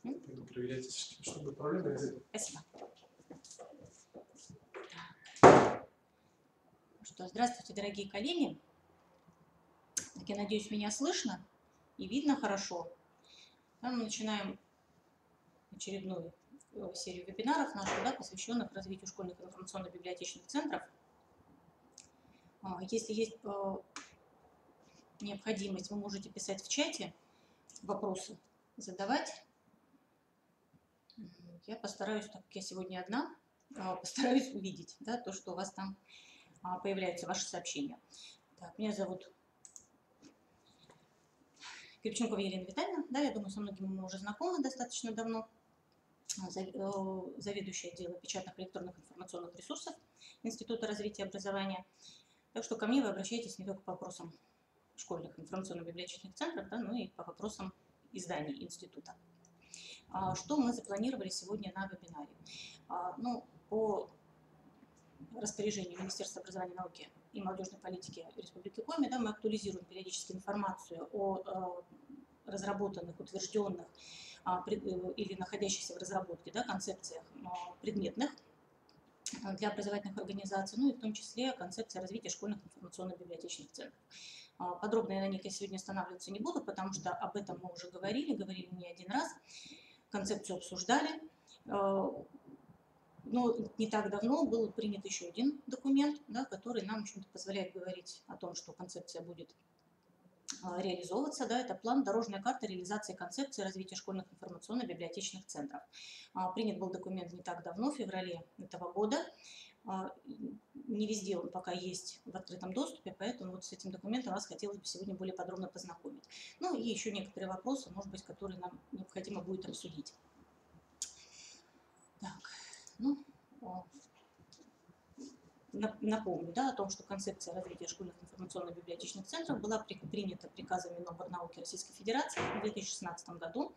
Пойду проверять, чтобы проблемы из-за. Спасибо. Что, здравствуйте, дорогие коллеги. Так, я надеюсь, меня слышно и видно хорошо. Мы начинаем очередную серию вебинаров нашу, да, посвященных развитию школьных информационно-библиотечных центров. Если есть необходимость, вы можете писать в чате, вопросы задавать. Я постараюсь, так как я сегодня одна, постараюсь увидеть, да, то, что у вас там появляются, ваши сообщения. Так, меня зовут Кирпченкова Елена Витальевна. Да, я думаю, со многими мы уже знакомы достаточно давно. Заведующая отдела печатных электронных информационных ресурсов Института развития образования. Так что ко мне вы обращаетесь не только по вопросам школьных информационно-библиотечных центров, да, но и по вопросам изданий института. Что мы запланировали сегодня на вебинаре? Ну, по распоряжению Министерства образования, науки и молодежной политики Республики Коми, да, мы актуализируем периодически информацию о разработанных, утвержденных или находящихся в разработке, да, концепциях предметных для образовательных организаций, ну и в том числе концепция развития школьных информационно-библиотечных центров. Подробно я на них сегодня останавливаться не буду, потому что об этом мы уже говорили не один раз, концепцию обсуждали. Но не так давно был принят еще один документ, да, который нам, в общем-то, позволяет говорить о том, что концепция будет реализовываться. Да, это план «Дорожная карта реализации концепции развития школьных информационно-библиотечных центров». Принят был документ не так давно, в феврале этого года. Не везде он пока есть в открытом доступе, поэтому вот с этим документом вас хотелось бы сегодня более подробно познакомить. Ну и еще некоторые вопросы, может быть, которые нам необходимо будет обсудить. Так, ну, напомню, да, о том, что концепция развития школьных информационно-библиотечных центров была принята приказом Миноборнауки Российской Федерации в 2016 году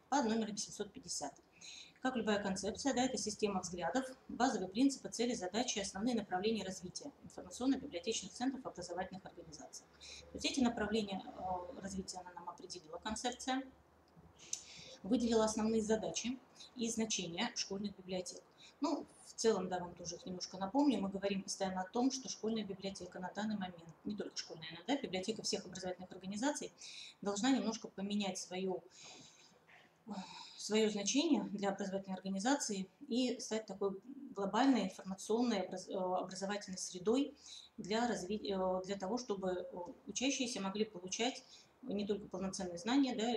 под номером 750. Как любая концепция, да, это система взглядов, базовые принципы, цели, задачи, основные направления развития информационно-библиотечных центров образовательных организаций. То есть эти направления развития она нам определила, концепция, выделила основные задачи и значения школьных библиотек. Ну, в целом, да, вам тоже их немножко напомню, мы говорим постоянно о том, что школьная библиотека на данный момент, не только школьная, да, библиотека всех образовательных организаций должна немножко поменять свое значение для образовательной организации и стать такой глобальной информационной образовательной средой для того, чтобы учащиеся могли получать не только полноценные знания, да,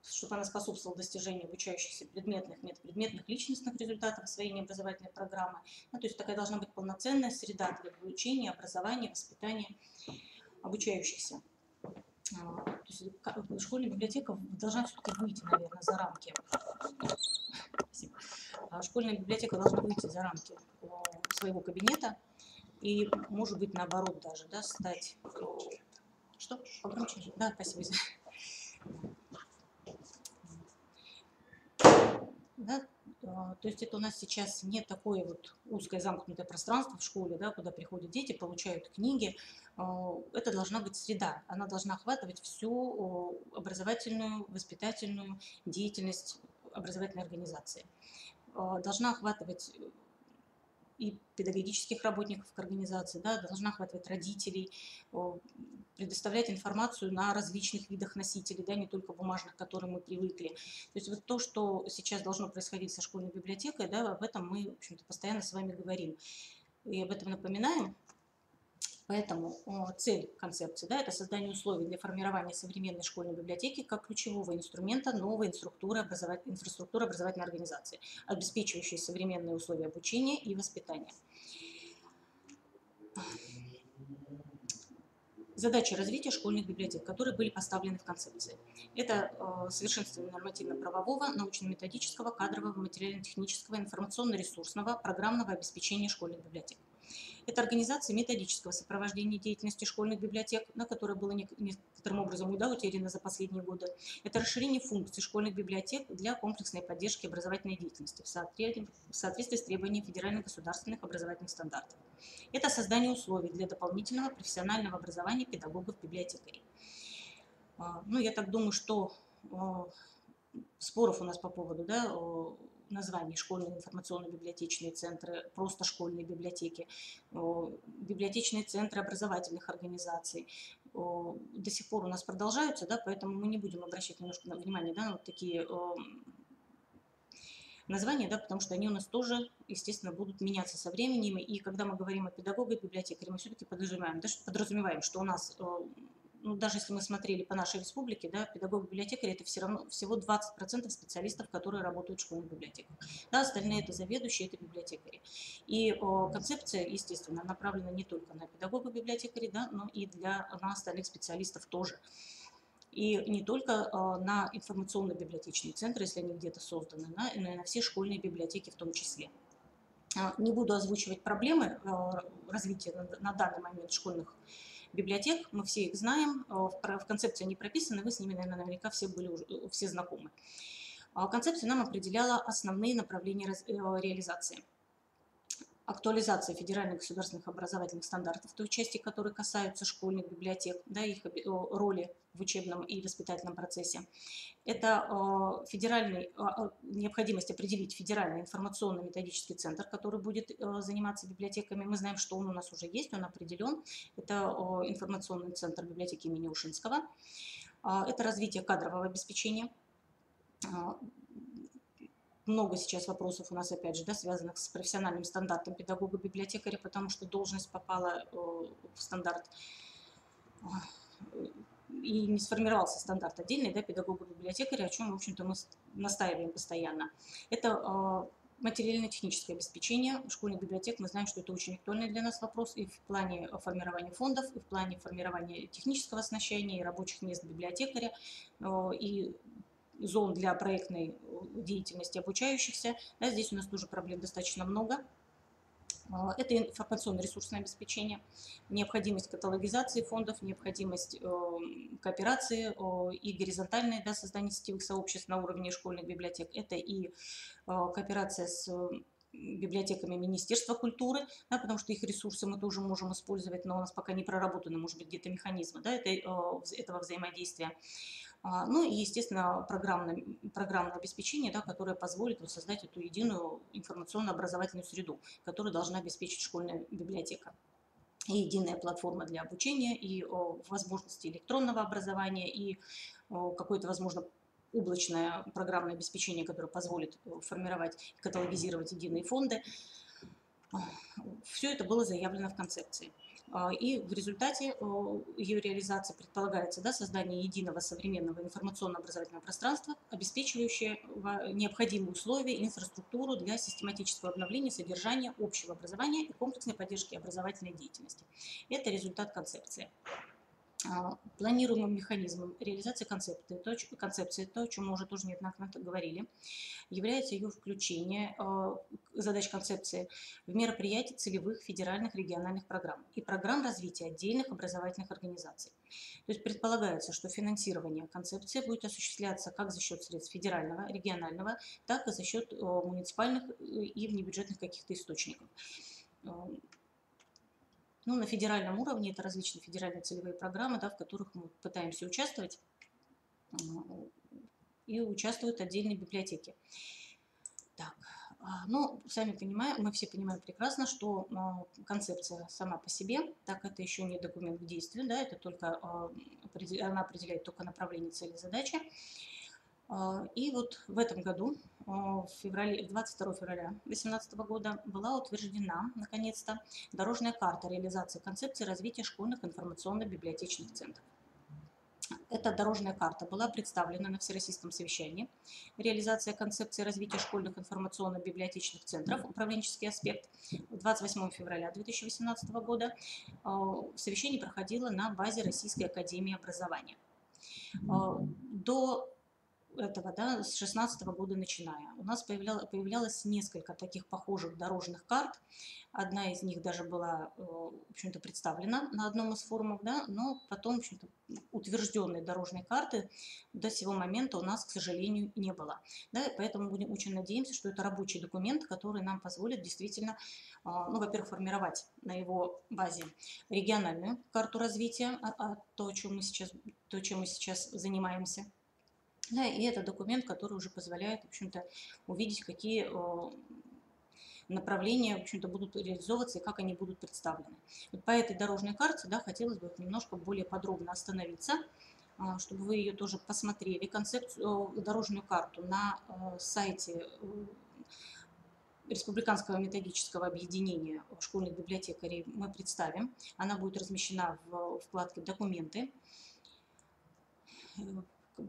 чтобы она способствовала достижению обучающихся предметных, метапредметных, личностных результатов освоения образовательной программы. Ну, то есть такая должна быть полноценная среда для обучения, образования, воспитания обучающихся. То есть школьная библиотека должна все-таки выйти, наверное, за рамки. Спасибо. Школьная библиотека должна выйти за рамки своего кабинета и, может быть, наоборот даже, да, стать... Что? Погромче? Да, спасибо. Да? То есть это у нас сейчас не такое вот узкое замкнутое пространство в школе, да, куда приходят дети, получают книги. Это должна быть среда, она должна охватывать всю образовательную, воспитательную деятельность образовательной организации. Должна охватывать и педагогических работников организации, да, должна охватывать родителей, предоставлять информацию на различных видах носителей, да, не только бумажных, к которым мы привыкли. То есть вот то, что сейчас должно происходить со школьной библиотекой, да, об этом мы, в общем-то, постоянно с вами говорим и об этом напоминаем. Поэтому цель концепции, да, это создание условий для формирования современной школьной библиотеки как ключевого инструмента новой инфраструктуры образовательной организации, обеспечивающей современные условия обучения и воспитания. Задачи развития школьных библиотек, которые были поставлены в концепции. Это совершенствование нормативно-правового, научно-методического, кадрового, материально-технического, информационно-ресурсного, программного обеспечения школьных библиотек. Это организация методического сопровождения деятельности школьных библиотек, на которое было некоторым образом утеряно за последние годы. Это расширение функций школьных библиотек для комплексной поддержки образовательной деятельности в соответствии с требованиями федеральных государственных образовательных стандартов. Это создание условий для дополнительного профессионального образования педагогов-библиотекарей. Ну, я так думаю, что споров у нас по поводу, да, названий: школьные информационно-библиотечные центры, просто школьные библиотеки, библиотечные центры образовательных организаций. До сих пор у нас продолжаются, да, поэтому мы не будем обращать немножко внимание, да, на вот такие названия, да, потому что они у нас тоже, естественно, будут меняться со временем. И когда мы говорим о педагогах, библиотекаре, мы все-таки подразумеваем, что у нас, ну, даже если мы смотрели по нашей республике, да, педагог-библиотекарь — это все равно всего 20% специалистов, которые работают в школьных библиотеках. Да, остальные — это заведующие, это библиотекари. И концепция, естественно, направлена не только на педагога-библиотекарей, да, но и на остальных специалистов тоже. И не только на информационно-библиотечные центры, если они где-то созданы, но и на все школьные библиотеки в том числе. Не буду озвучивать проблемы развития на данный момент школьных библиотек, мы все их знаем, в концепции они прописаны, вы с ними, наверное, наверняка все знакомы. Концепция нам определяла основные направления реализации. Актуализация федеральных государственных образовательных стандартов, той части, которые касаются школьных библиотек, да, их роли в учебном и воспитательном процессе. Это необходимость определить федеральный информационно-методический центр, который будет заниматься библиотеками. Мы знаем, что он у нас уже есть, он определен. Это информационный центр библиотеки имени Ушинского. Это развитие кадрового обеспечения. Много сейчас вопросов у нас, опять же, да, связанных с профессиональным стандартом педагога-библиотекаря, потому что должность попала в стандарт и не сформировался стандарт отдельный, да, педагога-библиотекаря, о чем, в общем-то, мы настаиваем постоянно. Это материально-техническое обеспечение школьных библиотек. Мы знаем, что это очень актуальный для нас вопрос и в плане формирования фондов, и в плане формирования технического оснащения, и рабочих мест библиотекаря, и зон для проектной деятельности обучающихся. Да, здесь у нас тоже проблем достаточно много. Это информационно-ресурсное обеспечение, необходимость каталогизации фондов, необходимость кооперации и горизонтальное, да, создание сетевых сообществ на уровне школьных библиотек. Это и кооперация с библиотеками Министерства культуры, да, потому что их ресурсы мы тоже можем использовать, но у нас пока не проработаны, может быть, где-то механизмы, да, этого взаимодействия. Ну и, естественно, программное обеспечение, да, которое позволит вот создать эту единую информационно-образовательную среду, которую должна обеспечить школьная библиотека. И единая платформа для обучения, и возможности электронного образования, и какое-то, возможно, облачное программное обеспечение, которое позволит формировать, каталогизировать единые фонды. Все это было заявлено в концепции. И в результате ее реализации предполагается, да, создание единого современного информационно-образовательного пространства, обеспечивающего необходимые условия и инфраструктуру для систематического обновления содержания общего образования и комплексной поддержки образовательной деятельности. Это результат концепции. Планируемым механизмом реализации концепции, то, о чем мы уже тоже неоднократно говорили, является ее включение задач концепции в мероприятия целевых федеральных региональных программ и программ развития отдельных образовательных организаций. То есть предполагается, что финансирование концепции будет осуществляться как за счет средств федерального, регионального, так и за счет муниципальных и внебюджетных каких-то источников. Ну, на федеральном уровне это различные федеральные целевые программы, да, в которых мы пытаемся участвовать, и участвуют отдельные библиотеки. Так, ну, сами понимаем, мы все понимаем прекрасно, что концепция сама по себе, так это еще не документ к действию, да, это только она определяет только направление, цели, задачи. И вот в этом году, 22 февраля 2018 года, была утверждена, наконец-то, дорожная карта реализации концепции развития школьных информационно-библиотечных центров. Эта дорожная карта была представлена на Всероссийском совещании «Реализация концепции развития школьных информационно-библиотечных центров. Управленческий аспект» 28 февраля 2018 года. Совещание проходило на базе Российской академии образования. До этого, да, с 2016 года начиная, у нас появлялось несколько таких похожих дорожных карт. Одна из них даже была, в общем-то, представлена на одном из форумов, да, но потом, в общем-то, утвержденной дорожной карты до сего момента у нас, к сожалению, не было. Да, и поэтому будем очень надеемся, что это рабочий документ, который нам позволит действительно, ну, во-первых, формировать на его базе региональную карту развития, чем мы сейчас занимаемся. Да, и это документ, который уже позволяет, в общем-то, увидеть, какие направления, в общем-то, будут реализовываться и как они будут представлены. Вот по этой дорожной карте, да, хотелось бы немножко более подробно остановиться, чтобы вы ее тоже посмотрели, концепцию, дорожную карту на сайте Республиканского методического объединения школьных библиотекарей мы представим. Она будет размещена в вкладке «Документы».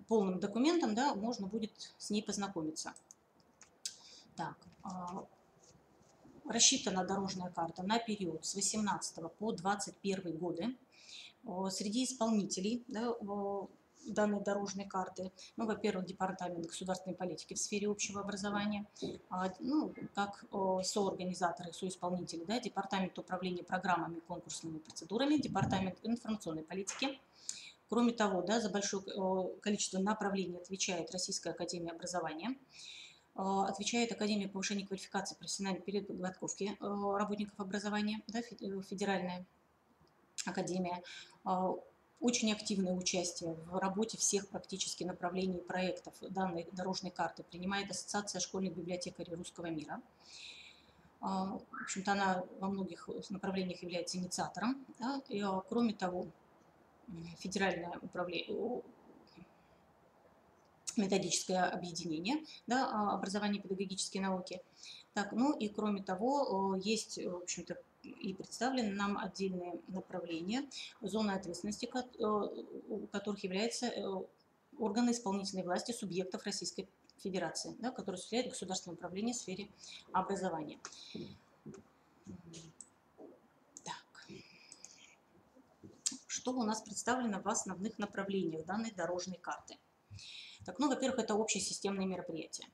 Полным документом, да, можно будет с ней познакомиться. Так, рассчитана дорожная карта на период с 18 по 21 годы. Среди исполнителей, да, данной дорожной карты, ну, во-первых, Департамент государственной политики в сфере общего образования, ну, как соорганизаторы, соисполнители, да, Департамент управления программами, конкурсными процедурами, Департамент информационной политики. Кроме того, да, за большое количество направлений отвечает Российская академия образования, отвечает Академия повышения квалификации профессиональной переподготовки работников образования, да, Федеральная академия. Очень активное участие в работе всех практически направлений проектов данной дорожной карты принимает Ассоциация школьных библиотекарей русского мира. В общем-то, она во многих направлениях является инициатором. Да, и, кроме того, Федеральное управление, методическое объединение, да, образование и педагогические науки. Так, ну и кроме того, есть, в общем-то, и представлены нам отдельные направления, зоны ответственности, у которых являются органы исполнительной власти субъектов Российской Федерации, да, которые осуществляют государственное управление в сфере образования. Так. Что у нас представлено в основных направлениях данной дорожной карты? Так, ну, во-первых, это общесистемные мероприятия,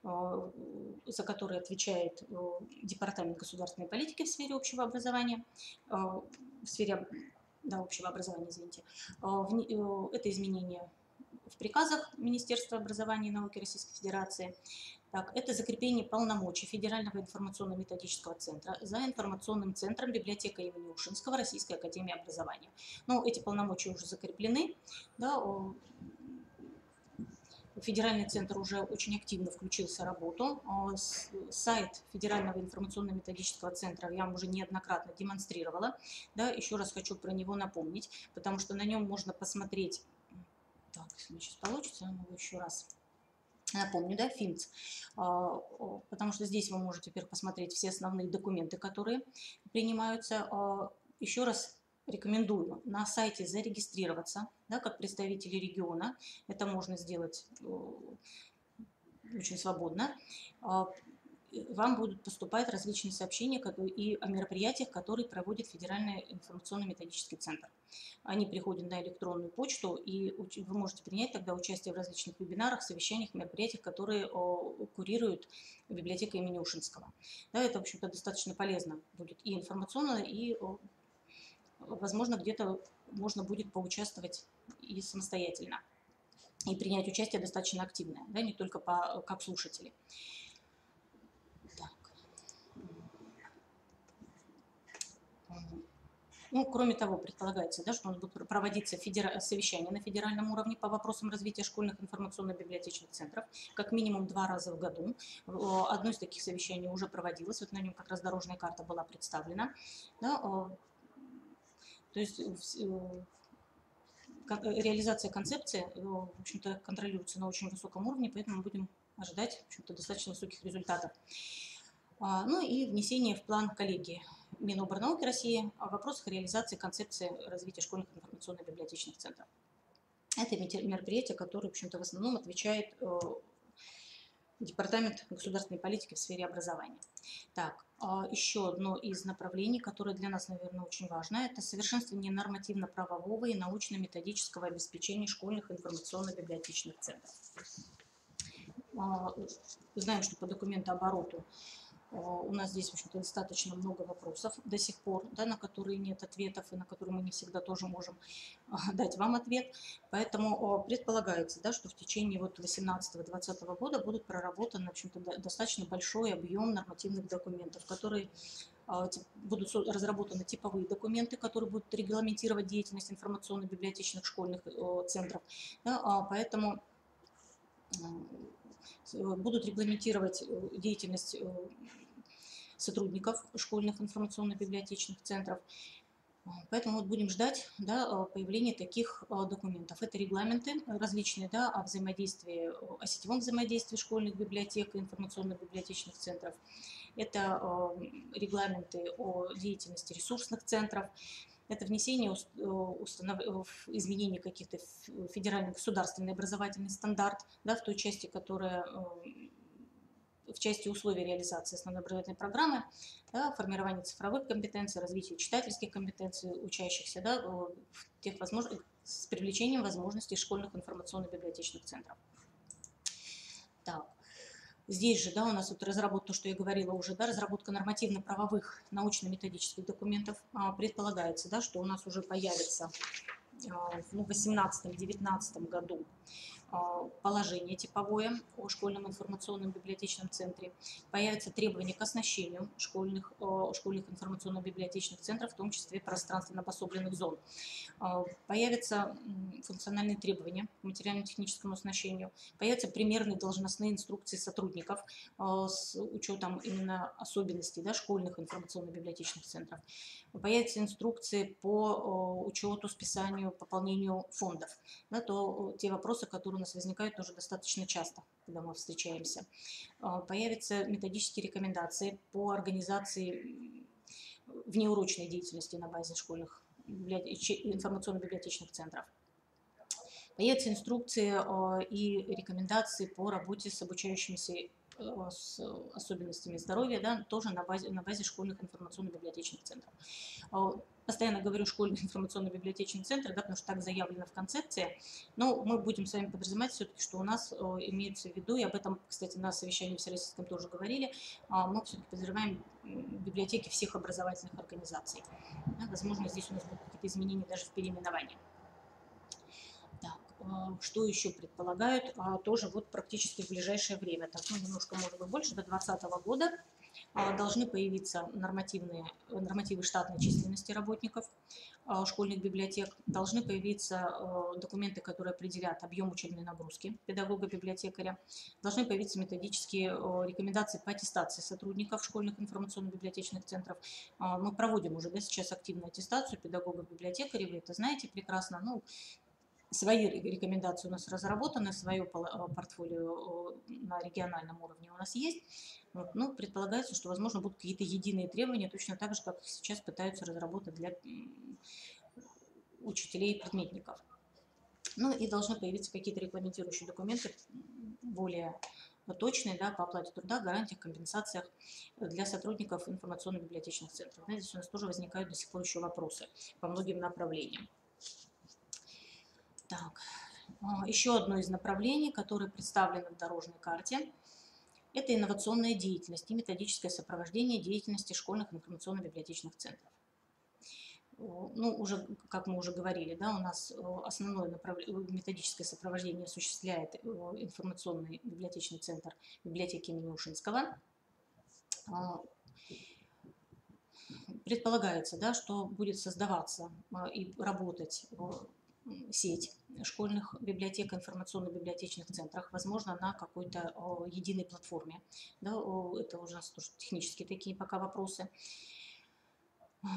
за которые отвечает Департамент государственной политики в сфере общего образования, в сфере, да, общего образования, извините. Это изменения в приказах Министерства образования и науки Российской Федерации. Так, это закрепление полномочий Федерального информационно-методического центра за информационным центром библиотека имени Ушинского Российской академии образования. Но эти полномочия уже закреплены, да. Федеральный центр уже очень активно включился в работу. Сайт Федерального информационно-методического центра я вам уже неоднократно демонстрировала. Да, еще раз хочу про него напомнить, потому что на нем можно посмотреть, так, если сейчас получится, я могу еще раз напомню, да, ФИМЦ, потому что здесь вы можете теперь посмотреть все основные документы, которые принимаются. Еще раз рекомендую на сайте зарегистрироваться, да, как представители региона. Это можно сделать очень свободно. Вам будут поступать различные сообщения и о мероприятиях, которые проводит Федеральный информационно-методический центр. Они приходят на электронную почту, и вы можете принять тогда участие в различных вебинарах, совещаниях, мероприятиях, которые курирует библиотека имени Ушинского. Да, это, в общем-то, достаточно полезно будет и информационно, и, возможно, где-то можно будет поучаствовать и самостоятельно, и принять участие достаточно активное, да, не только как слушатели. Ну, кроме того, предполагается, да, что у нас будут проводиться совещания на федеральном уровне по вопросам развития школьных информационно-библиотечных центров, как минимум 2 раза в году. Одно из таких совещаний уже проводилось, вот на нем как раз дорожная карта была представлена. Да, то есть реализация концепции, в общем-то, контролируется на очень высоком уровне, поэтому мы будем ожидать, в общем-то, достаточно высоких результатов. Ну и внесение в план коллегии Минобрнауки России о вопросах реализации концепции развития школьных информационно-библиотечных центров. Это мероприятие, которое, в общем-то, в основном отвечает Департамент государственной политики в сфере образования. Так, еще одно из направлений, которое для нас, наверное, очень важно, это совершенствование нормативно-правового и научно-методического обеспечения школьных информационно-библиотечных центров. Знаем, что по документообороту у нас здесь, в общем-то, достаточно много вопросов до сих пор, да, на которые нет ответов и на которые мы не всегда тоже можем дать вам ответ. Поэтому предполагается, да, что в течение вот 2018-2020 года будут проработаны, в общем-то, достаточно большой объем нормативных документов, которые будут разработаны типовые документы, которые будут регламентировать деятельность информационно-библиотечных школьных центров. Да, поэтому будут регламентировать деятельность сотрудников школьных информационно-библиотечных центров. Поэтому вот будем ждать, да, появления таких документов. Это регламенты различные, да, о взаимодействии, о сетевом взаимодействии школьных библиотек и информационно-библиотечных центров. Это регламенты о деятельности ресурсных центров. Это внесение изменений каких-то федеральный государственный образовательный стандарт, да, в той части, которая в части условий реализации основной образовательной программы, да, формирование цифровых компетенций, развитие читательских компетенций учащихся, да, с привлечением возможностей школьных информационно-библиотечных центров. Так. Здесь же, да, у нас вот разработка, то, что я говорила уже, да, разработка нормативно-правовых научно-методических документов. Предполагается, да, что у нас уже появится в 2018-2019 году положение типовое о школьном информационном библиотечном центре. Появятся требования к оснащению школьных информационно-библиотечных центров, в том числе пространственно обособленных зон. Появятся функциональные требования к материально-техническому оснащению. Появятся примерные должностные инструкции сотрудников с учетом именно особенностей, да, школьных информационно-библиотечных центров. Появятся инструкции по учету, списанию, пополнению фондов. Да, то те вопросы, которые у нас возникают тоже достаточно часто, когда мы встречаемся. Появятся методические рекомендации по организации внеурочной деятельности на базе школьных информационно-библиотечных центров. Появятся инструкции и рекомендации по работе с обучающимися с особенностями здоровья, да, тоже на базе школьных информационно-библиотечных центров. Постоянно говорю школьные информационно-библиотечные центры, да, потому что так заявлено в концепции, но мы будем с вами подразумевать все-таки, что у нас имеется в виду, и об этом, кстати, на совещании всероссийском тоже говорили, мы все-таки подразумеваем библиотеки всех образовательных организаций. Да, возможно, здесь у нас будут какие-то изменения даже в переименовании. Так, что еще предполагают? Тоже вот практически в ближайшее время, так, ну, немножко, может быть, больше, до 2020 года должны появиться нормативы штатной численности работников школьных библиотек, должны появиться документы, которые определят объем учебной нагрузки педагога-библиотекаря, должны появиться методические рекомендации по аттестации сотрудников школьных информационно-библиотечных центров. Мы проводим уже, да, сейчас активную аттестацию педагогов-библиотекарей, вы это знаете прекрасно. Ну, свои рекомендации у нас разработаны, свое портфолио на региональном уровне у нас есть. Вот, ну, предполагается, что, возможно, будут какие-то единые требования, точно так же, как сейчас пытаются разработать для учителей и предметников. Ну и должны появиться какие-то регламентирующие документы более точные, да, по оплате труда, гарантиях, компенсациях для сотрудников информационно-библиотечных центров. Да, здесь у нас тоже возникают до сих пор еще вопросы по многим направлениям. Так, еще одно из направлений, которое представлено в дорожной карте, это инновационная деятельность и методическое сопровождение деятельности школьных информационно-библиотечных центров. Ну, уже, как мы уже говорили, да, у нас основное методическое сопровождение осуществляет информационный библиотечный центр библиотеки имени Ушинского. Предполагается, да, что будет создаваться и работать сеть школьных библиотек, информационно-библиотечных центрах, возможно, на какой-то единой платформе. Да, это уже у нас тоже технические такие пока вопросы.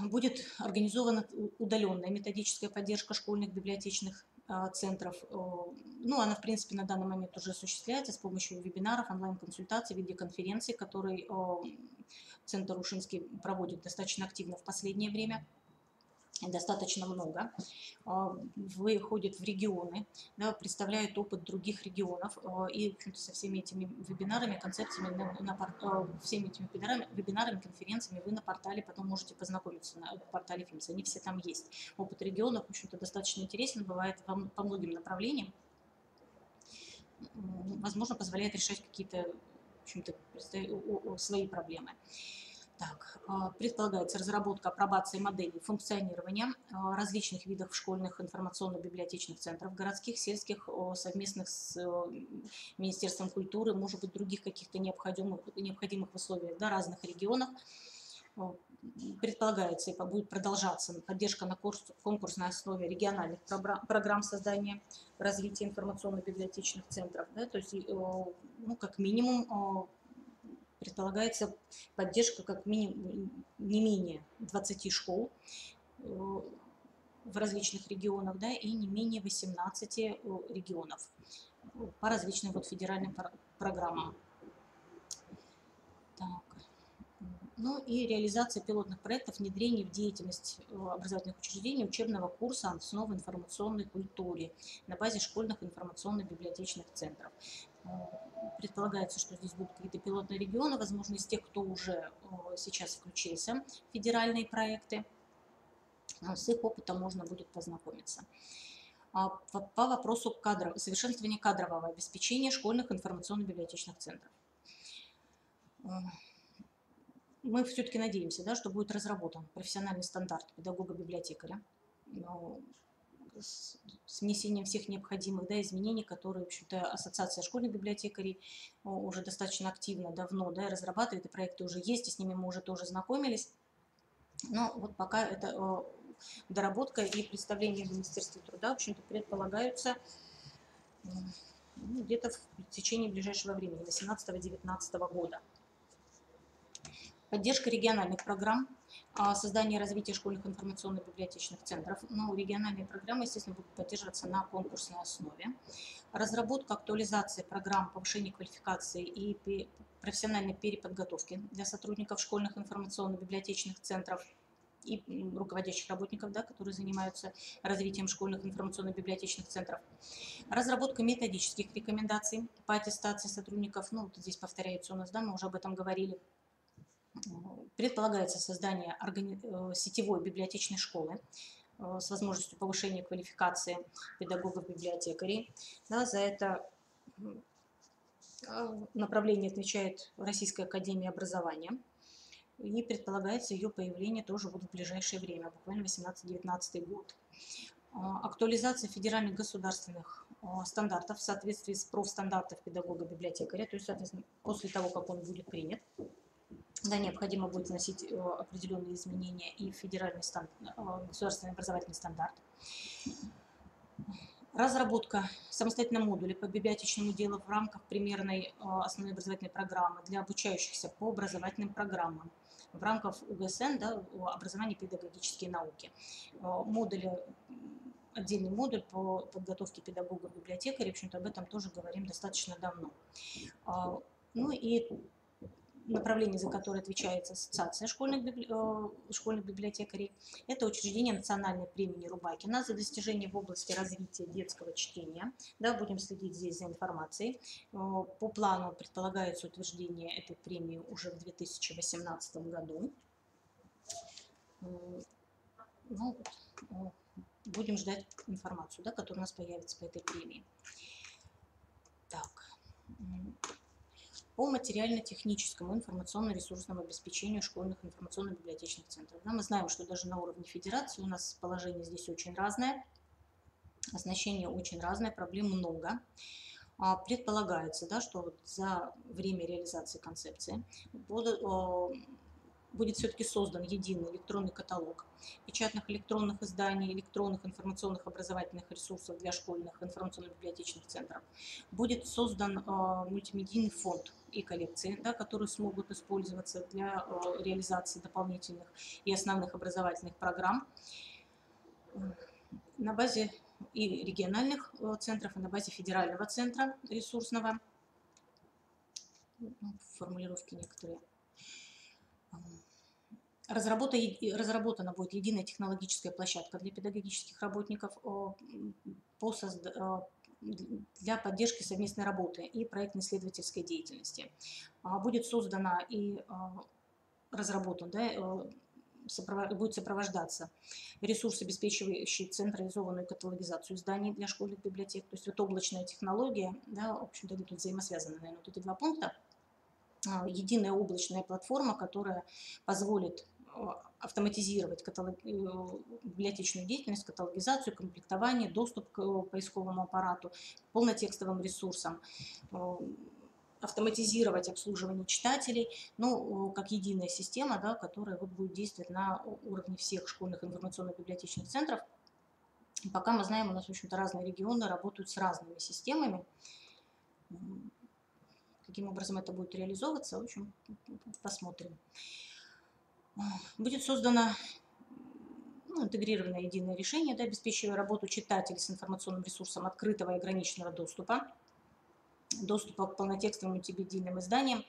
Будет организована удаленная методическая поддержка школьных библиотечных центров. Ну, она, в принципе, на данный момент уже осуществляется с помощью вебинаров, онлайн-консультаций, видеоконференций, которые Центр Ушинский проводит достаточно активно в последнее время. Достаточно много, выходит в регионы, да, представляет опыт других регионов, и, в общем-то, со всеми этими вебинарами, концепциями, всеми этими вебинарами, конференциями вы на портале потом можете познакомиться, на портале ФИМС, они все там есть. Опыт регионов, в общем-то, достаточно интересен, бывает по многим направлениям, возможно, позволяет решать какие-то, в общем-то, свои проблемы. Так, предполагается разработка апробации моделей функционирования различных видов школьных информационно-библиотечных центров, городских, сельских, совместных с Министерством культуры, может быть, других каких-то необходимых условиях, да, разных регионах. Предполагается и будет продолжаться поддержка на конкурсной основе региональных программ создания развития информационно-библиотечных центров. Да, то есть, ну, как минимум, предполагается поддержка как минимум не менее 20 школ в различных регионах, да, и не менее 18 регионов по различным вот федеральным программам. Так. Ну и реализация пилотных проектов внедрения в деятельность образовательных учреждений учебного курса «Основы информационной культуры» на базе школьных информационно-библиотечных центров. Предполагается, что здесь будут какие-то пилотные регионы, возможно, из тех, кто уже сейчас включился в федеральные проекты. С их опытом можно будет познакомиться. По вопросу совершенствования кадрового обеспечения школьных информационно-библиотечных центров. Мы все-таки надеемся, да, что будет разработан профессиональный стандарт педагога-библиотекаря с внесением всех необходимых, да, изменений, которые, в общем-то, Ассоциация школьных библиотекарей уже достаточно активно, давно, да, разрабатывает, и проекты уже есть, и с ними мы уже тоже знакомились. Но вот пока это доработка и представление в Министерстве труда, в общем-то, предполагаются где-то в течение ближайшего времени, 18-19 года. Поддержка региональных программ, создание и развитие школьных информационно-библиотечных центров. Ну, региональные программы, естественно, будут поддерживаться на конкурсной основе. Разработка, актуализация программ повышения квалификации и профессиональной переподготовки для сотрудников школьных информационно-библиотечных центров и руководящих работников, да, которые занимаются развитием школьных информационно-библиотечных центров. Разработка методических рекомендаций по аттестации сотрудников. Ну, вот здесь повторяется у нас, да, мы уже об этом говорили. Предполагается создание сетевой библиотечной школы с возможностью повышения квалификации педагогов-библиотекарей. Да, за это направление отвечает Российская академия образования. И предполагается ее появление тоже будет в ближайшее время, буквально 18-19 год. Актуализация федеральных государственных стандартов в соответствии с профстандартов педагога-библиотекаря, то есть, соответственно, после того, как он будет принят, да, необходимо будет вносить определенные изменения и в федеральный государственный образовательный стандарт. Разработка самостоятельного модуля по библиотечному делу в рамках примерной основной образовательной программы для обучающихся по образовательным программам в рамках УГСН, да, образование и педагогические науки. Отдельный модуль по подготовке педагогов-библиотекарей, в общем-то, об этом тоже говорим достаточно давно. Ну и направление, за которое отвечает Ассоциация школьных библиотекарей, это учреждение национальной премии Рубакина за достижения в области развития детского чтения. Да, будем следить здесь за информацией. По плану предполагается утверждение этой премии уже в 2018 году. Ну, будем ждать информацию, да, которая у нас появится по этой премии. Так. По материально-техническому информационно-ресурсному обеспечению школьных информационно-библиотечных центров. Да, мы знаем, что даже на уровне федерации у нас положение здесь очень разное, оснащение очень разное, проблем много. Предполагается, да, что вот за время реализации концепции будет все-таки создан единый электронный каталог печатных электронных изданий, электронных информационных образовательных ресурсов для школьных информационно-библиотечных центров. Будет создан мультимедийный фонд и коллекции, да, которые смогут использоваться для реализации дополнительных и основных образовательных программ на базе и региональных центров, и на базе федерального центра ресурсного. Формулировки некоторые. Разработана будет единая технологическая площадка для педагогических работников для поддержки совместной работы и проектно-исследовательской деятельности. Будет создана и разработан, да, будет сопровождаться ресурс, обеспечивающий централизованную каталогизацию изданий для школьных библиотек. То есть вот облачная технология, да, в общем-то, тут взаимосвязаны, наверное, вот эти два пункта. Единая облачная платформа, которая позволит автоматизировать библиотечную деятельность, каталогизацию, комплектование, доступ к поисковому аппарату, полнотекстовым ресурсам. автоматизировать обслуживание читателей, ну, как единая система, да, которая вот будет действовать на уровне всех школьных информационно-библиотечных центров. Пока мы знаем, у нас, в общем-то, разные регионы работают с разными системами. Каким образом это будет реализовываться, в общем, посмотрим. Будет создано интегрированное единое решение, да, обеспечивая работу читателей с информационным ресурсом открытого и ограниченного доступа к полнотекстовым мультимедийным изданиям,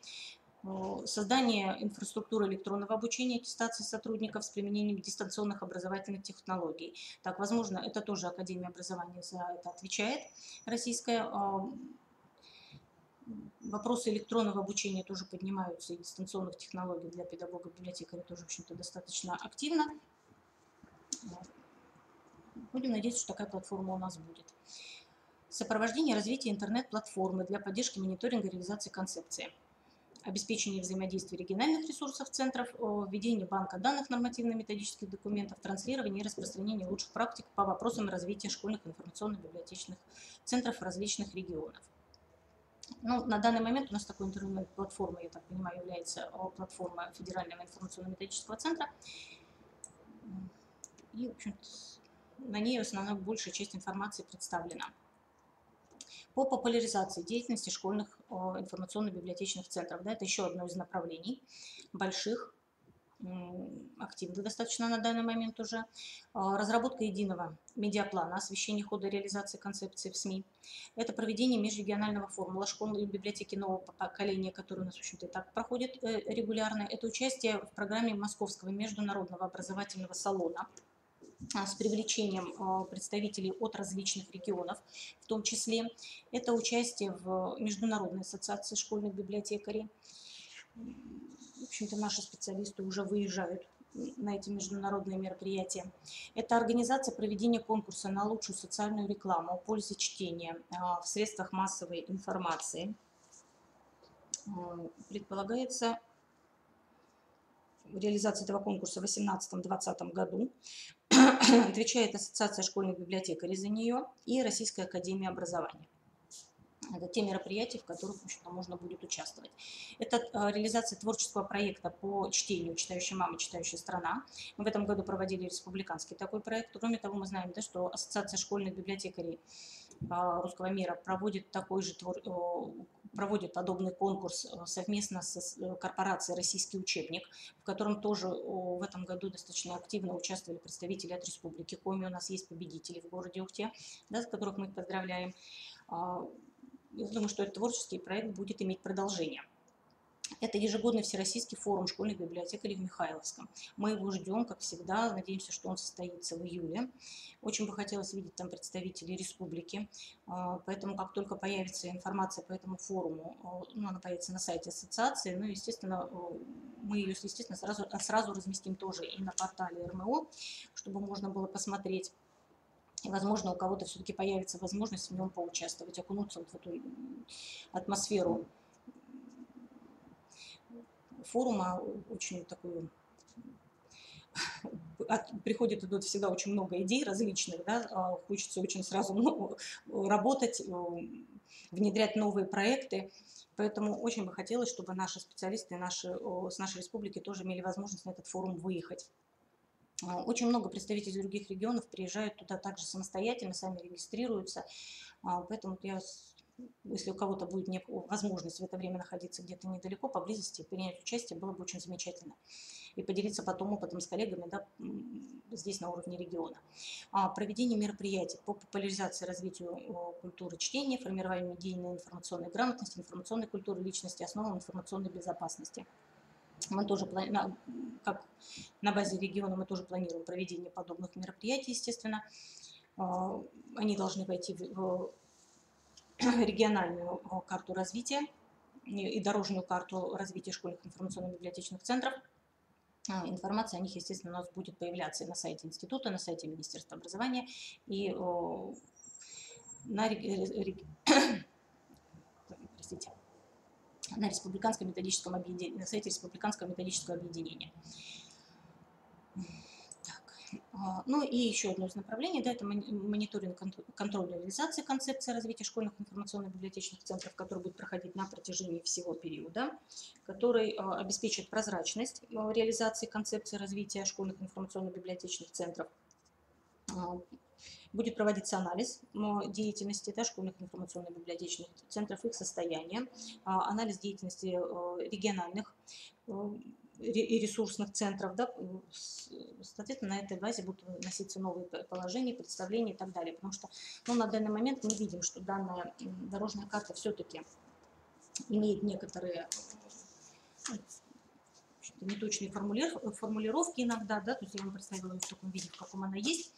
создание инфраструктуры электронного обучения, аттестации сотрудников с применением дистанционных образовательных технологий. Так, возможно, это тоже Академия образования за это отвечает, российская. Вопросы электронного обучения тоже поднимаются, и дистанционных технологий для педагогов, библиотекарей тоже, в общем-то, достаточно активно. Будем надеяться, что такая платформа у нас будет. Сопровождение развития интернет-платформы для поддержки мониторинга и реализации концепции. Обеспечение взаимодействия региональных ресурсов центров, введение банка данных нормативно-методических документов, транслирование и распространение лучших практик по вопросам развития школьных информационно-библиотечных центров различных регионов. Ну, на данный момент у нас такой интернет-платформой, я так понимаю, является платформа Федерального информационно-методического центра. И, в общем-то, на ней основная большая часть информации представлена. По популяризации деятельности школьных информационно-библиотечных центров. Да, это еще одно из направлений больших, активных достаточно на данный момент уже. Разработка единого медиаплана, освещение хода реализации концепции в СМИ. Это проведение межрегионального форума школ и библиотеки нового поколения, который у нас, в общем-то, и так проходит регулярно. Это участие в программе Московского международного образовательного салона с привлечением представителей от различных регионов, в том числе. Это участие в Международной ассоциации школьных библиотекарей. В общем-то, наши специалисты уже выезжают на эти международные мероприятия. Это организация проведения конкурса на лучшую социальную рекламу о пользе чтения в средствах массовой информации. Предполагается реализация этого конкурса в 2018-2020 году. Отвечает Ассоциация школьных библиотекарей за нее и Российская академия образования. Это те мероприятия, в которых, в общем-то, можно будет участвовать. Это реализация творческого проекта по чтению «Читающая мама, читающая страна». Мы в этом году проводили республиканский такой проект. Кроме того, мы знаем, да, что Ассоциация школьных библиотекарей русского мира проводит подобный конкурс совместно с корпорацией «Российский учебник», в котором тоже в этом году достаточно активно участвовали представители от Республики Коми. У нас есть победители в городе Ухте, да, с которых мы их поздравляем. Я думаю, что этот творческий проект будет иметь продолжение. Это ежегодный всероссийский форум школьных библиотекарей в Михайловском. Мы его ждем, как всегда, надеемся, что он состоится в июле. Очень бы хотелось видеть там представителей республики, поэтому как только появится информация по этому форуму, ну, она появится на сайте ассоциации, ну, естественно, мы ее, естественно, сразу разместим тоже и на портале РМО, чтобы можно было посмотреть. И, возможно, у кого-то все-таки появится возможность в нем поучаствовать, окунуться вот в эту атмосферу форума. Очень такую приходит, идут всегда очень много идей различных, да, хочется очень сразу много работать, внедрять новые проекты. Поэтому очень бы хотелось, чтобы наши специалисты с нашей республики тоже имели возможность на этот форум выехать. Очень много представителей других регионов приезжают туда также самостоятельно, сами регистрируются. Поэтому если у кого-то будет возможность в это время находиться где-то недалеко, поблизости, принять участие, было бы очень замечательно. И поделиться потом опытом с коллегами, да, здесь на уровне региона. Проведение мероприятий по популяризации и развитию культуры чтения, формированию медийной информационной грамотности, информационной культуры личности, основам информационной безопасности. Мы тоже, как на базе региона, мы тоже планируем проведение подобных мероприятий, естественно. Они должны войти в региональную карту развития и дорожную карту развития школьных информационно-библиотечных центров. Информация о них, естественно, у нас будет появляться и на сайте института, на сайте Министерства образования и на Республиканском методическом объединении, на сайте Республиканского методического объединения. Так. Ну и еще одно из направлений, да, это мониторинг контроля реализации концепции развития школьных информационно-библиотечных центров, который будет проходить на протяжении всего периода, который обеспечит прозрачность реализации концепции развития школьных информационно-библиотечных центров. Будет проводиться анализ деятельности, да, школьных информационно-библиотечных центров, их состояния, анализ деятельности региональных и ресурсных центров, да, соответственно, на этой базе будут вноситься новые положения, представления и так далее, потому что, ну, на данный момент мы видим, что данная дорожная карта все-таки имеет некоторые неточные формулировки иногда, да, то есть я вам представила ее в таком виде, в каком она есть.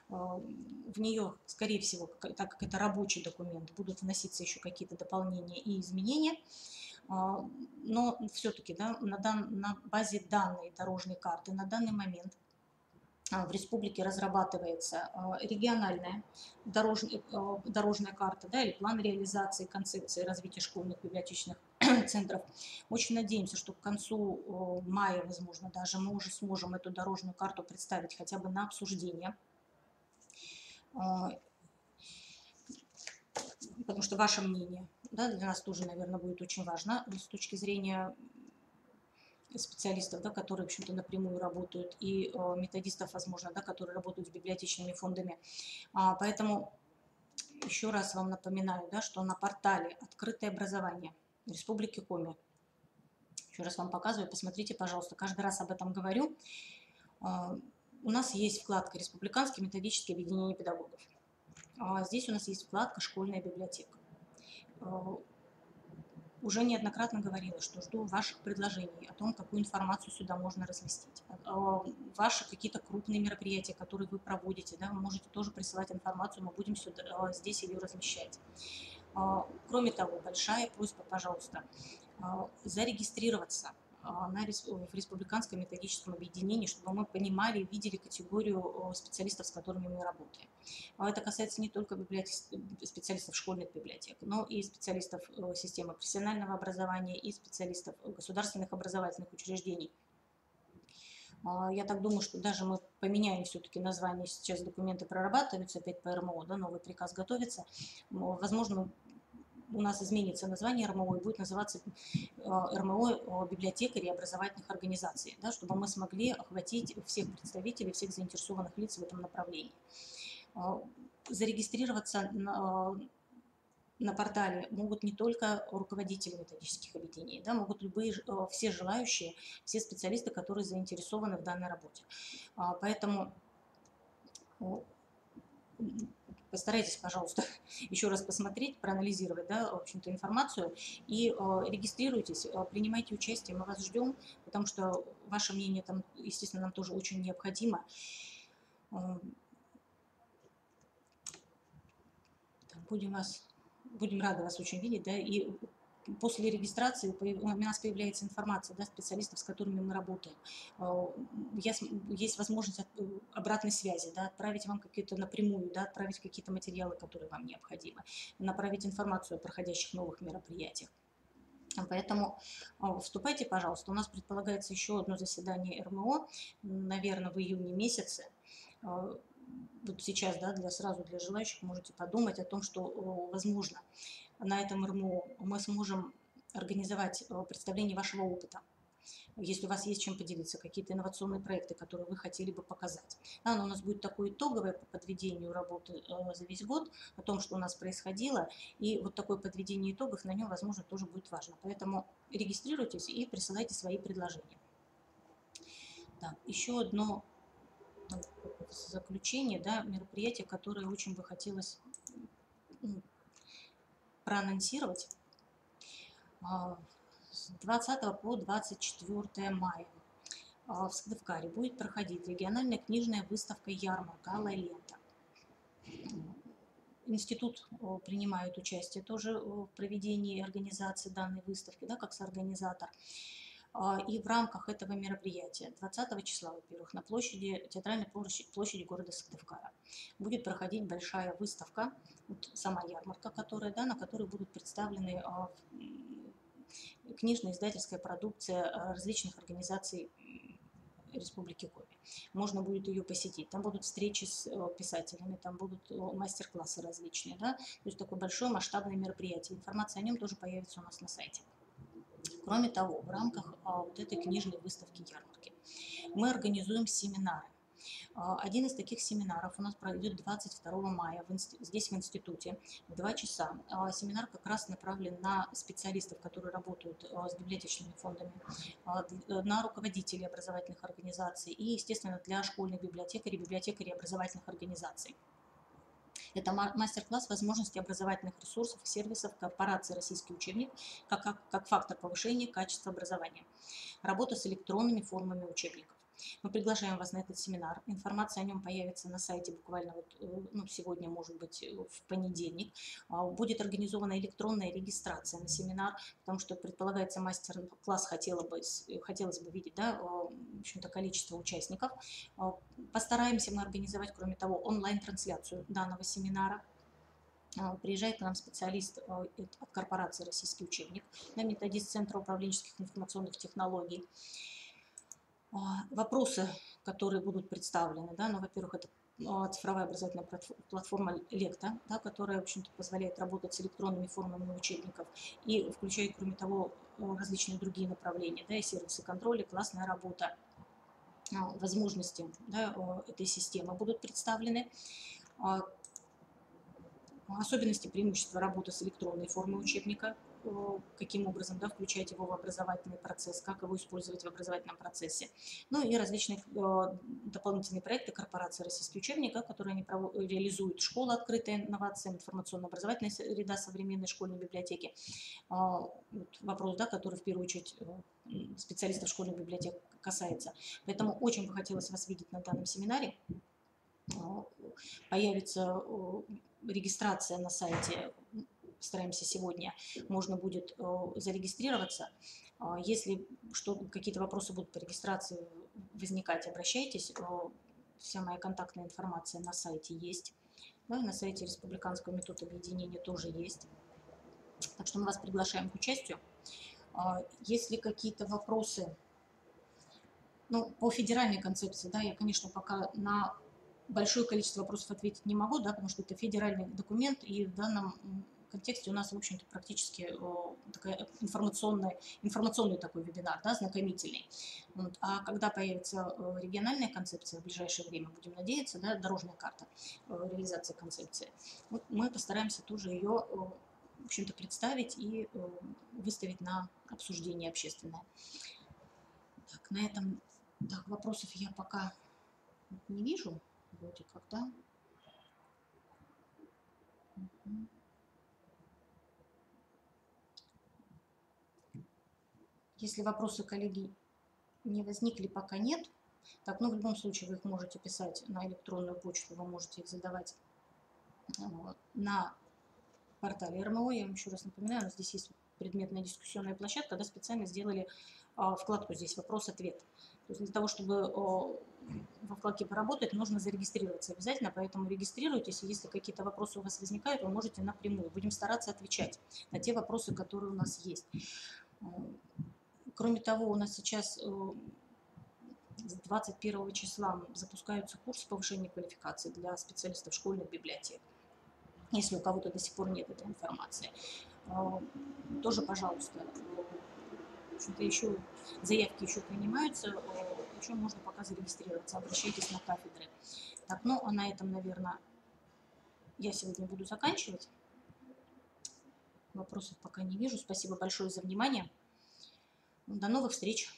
В нее, скорее всего, так как это рабочий документ, будут вноситься еще какие-то дополнения и изменения. Но все-таки, да, на базе данной дорожной карты на данный момент в республике разрабатывается региональная дорожная карта, да, или план реализации концепции развития школьных библиотечных центров. Очень надеемся, что к концу мая, возможно, даже мы уже сможем эту дорожную карту представить хотя бы на обсуждение. Потому что ваше мнение, да, для нас тоже, наверное, будет очень важно с точки зрения специалистов, да, которые, в общем-то, напрямую работают, и методистов, возможно, да, которые работают с библиотечными фондами. Поэтому еще раз вам напоминаю, да, что на портале «Открытое образование» Республики Коми, еще раз вам показываю, посмотрите, пожалуйста, каждый раз об этом говорю, у нас есть вкладка «Республиканские методические объединения педагогов». Здесь у нас есть вкладка «Школьная библиотека». Уже неоднократно говорила, что жду ваших предложений о том, какую информацию сюда можно разместить. Ваши какие-то крупные мероприятия, которые вы проводите, да, вы можете тоже присылать информацию, мы будем здесь ее размещать. Кроме того, большая просьба, пожалуйста, зарегистрироваться в Республиканском методическом объединении, чтобы мы понимали и видели категорию специалистов, с которыми мы работаем. Это касается не только специалистов школьных библиотек, но и специалистов системы профессионального образования и специалистов государственных образовательных учреждений. Я так думаю, что даже мы поменяем все-таки название, сейчас документы прорабатываются опять по РМО, да, новый приказ готовится, возможно, у нас изменится название РМО и будет называться РМО библиотекарей образовательных организаций, да, чтобы мы смогли охватить всех представителей, всех заинтересованных лиц в этом направлении. Зарегистрироваться на портале могут не только руководители методических объединений, да, могут все желающие, все специалисты, которые заинтересованы в данной работе. Поэтому постарайтесь, пожалуйста, еще раз посмотреть, проанализировать, да, в общем-то, информацию и регистрируйтесь, принимайте участие, мы вас ждем, потому что ваше мнение там, естественно, нам тоже очень необходимо. Будем рады вас очень видеть, да, и после регистрации у нас появляется информация, да, специалистов, с которыми мы работаем. Есть возможность обратной связи, да, отправить вам какие-то напрямую, да, отправить какие-то материалы, которые вам необходимы, направить информацию о проходящих новых мероприятиях. Поэтому вступайте, пожалуйста. У нас предполагается еще одно заседание РМО, наверное, в июне месяце. Вот сейчас, да, сразу для желающих можете подумать о том, что, возможно, на этом РМО мы сможем организовать представление вашего опыта, если у вас есть чем поделиться, какие-то инновационные проекты, которые вы хотели бы показать. Да, но у нас будет такое итоговое по подведению работы за весь год, о том, что у нас происходило, и вот такое подведение итогов, на нем, возможно, тоже будет важно. Поэтому регистрируйтесь и присылайте свои предложения. Так, еще одно заключение, да, мероприятие, которое очень бы хотелось проанонсировать. С 20 по 24 мая в Сыктывкаре будет проходить региональная книжная выставка «Ярмарка. Алая лента». Институт принимает участие тоже в проведении и организации данной выставки, да, как соорганизатор. И в рамках этого мероприятия 20 числа, во-первых, на театральной площади города Сыктывкара будет проходить большая выставка, вот сама ярмарка, на которой будут представлены книжно-издательская продукция различных организаций Республики Коми. Можно будет ее посетить. Там будут встречи с писателями, там будут мастер-классы различные. Да? То есть такое большое масштабное мероприятие. Информация о нем тоже появится у нас на сайте. Кроме того, в рамках вот этой книжной выставки-ярмарки мы организуем семинары. Один из таких семинаров у нас пройдет 22 мая здесь в институте в 2 часа. Семинар как раз направлен на специалистов, которые работают с библиотечными фондами, на руководителей образовательных организаций и, естественно, для школьных библиотекарей, библиотекарей образовательных организаций. Это мастер-класс возможности образовательных ресурсов и сервисов корпорации «Российский учебник» как фактор повышения качества образования. Работа с электронными формами учебников. Мы приглашаем вас на этот семинар. Информация о нем появится на сайте буквально сегодня, может быть, в понедельник. Будет организована электронная регистрация на семинар, потому что предполагается мастер-класс хотелось бы видеть, да, в общем-то, количество участников. Постараемся мы организовать, кроме того, онлайн-трансляцию данного семинара. Приезжает к нам специалист от корпорации «Российский учебник», методист Центра управленческих информационных технологий. Вопросы, которые будут представлены, да, во-первых, это цифровая образовательная платформа Лекта, да, которая, в общем-то, позволяет работать с электронными формами учебников и включает, кроме того, различные другие направления, да, и сервисы контроля, классная работа, возможности, да, этой системы будут представлены. Особенности, преимущества работы с электронной формой учебника, каким образом, да, включать его в образовательный процесс, как его использовать в образовательном процессе. Ну и различные дополнительные проекты корпорации «Российский учебник», которые они реализуют. Школа «Открытая инновация», информационно-образовательная среда современной школьной библиотеки. Вопрос, да, который в первую очередь специалистов школьных библиотек касается. Поэтому очень бы хотелось вас видеть на данном семинаре. Появится регистрация на сайте, постараемся сегодня, можно будет зарегистрироваться. Если какие-то вопросы будут по регистрации возникать, обращайтесь. Вся моя контактная информация на сайте есть. Да, на сайте Республиканского метода объединения тоже есть. Так что мы вас приглашаем к участию. Если какие-то вопросы, по федеральной концепции, да, я, конечно, пока на большое количество вопросов ответить не могу, да, потому что это федеральный документ, и в данном контексте у нас, в общем-то, практически такой информационный такой вебинар, да, знакомительный. А когда появится региональная концепция в ближайшее время, будем надеяться, да, дорожная карта реализации концепции, мы постараемся тоже ее, в общем-то, представить и выставить на обсуждение общественное. Так, на этом вопросов я пока не вижу. Вроде как, да. Если вопросы, коллеги, не возникли, пока нет. Так, в любом случае вы их можете писать на электронную почту, вы можете их задавать на портале РМО. Я вам еще раз напоминаю, у нас здесь есть предметная дискуссионная площадка, да, специально сделали вкладку здесь «Вопрос-ответ». То есть для того, чтобы во вкладке поработать, нужно зарегистрироваться обязательно, поэтому регистрируйтесь, и если какие-то вопросы у вас возникают, вы можете напрямую. Будем стараться отвечать на те вопросы, которые у нас есть. Кроме того, у нас сейчас с 21 числа запускаются курсы повышения квалификации для специалистов школьных библиотек. Если у кого-то до сих пор нет этой информации, тоже, пожалуйста, еще заявки еще принимаются, еще можно пока зарегистрироваться, обращайтесь на кафедры. Так, а на этом, наверное, я сегодня буду заканчивать. Вопросов пока не вижу. Спасибо большое за внимание. До новых встреч.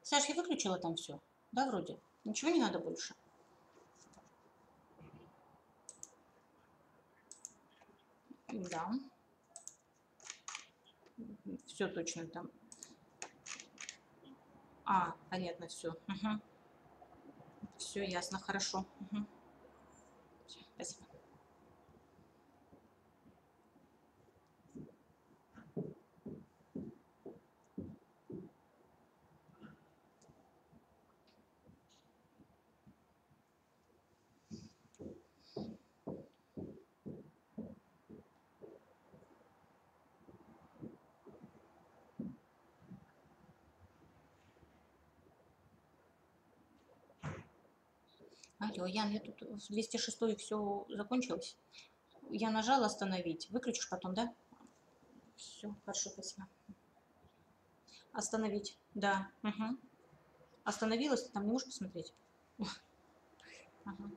Саш, я выключила там все. Да, вроде? Ничего не надо больше? Да. Все точно там. Понятно, все. Угу. Все ясно, хорошо. Угу. Спасибо. Алло, Ян, я тут в 206 все закончилось. Я нажала остановить. Выключишь потом, да? Все, хорошо, спасибо. Остановить, да. Угу. Остановилась, ты там не можешь посмотреть? Ага.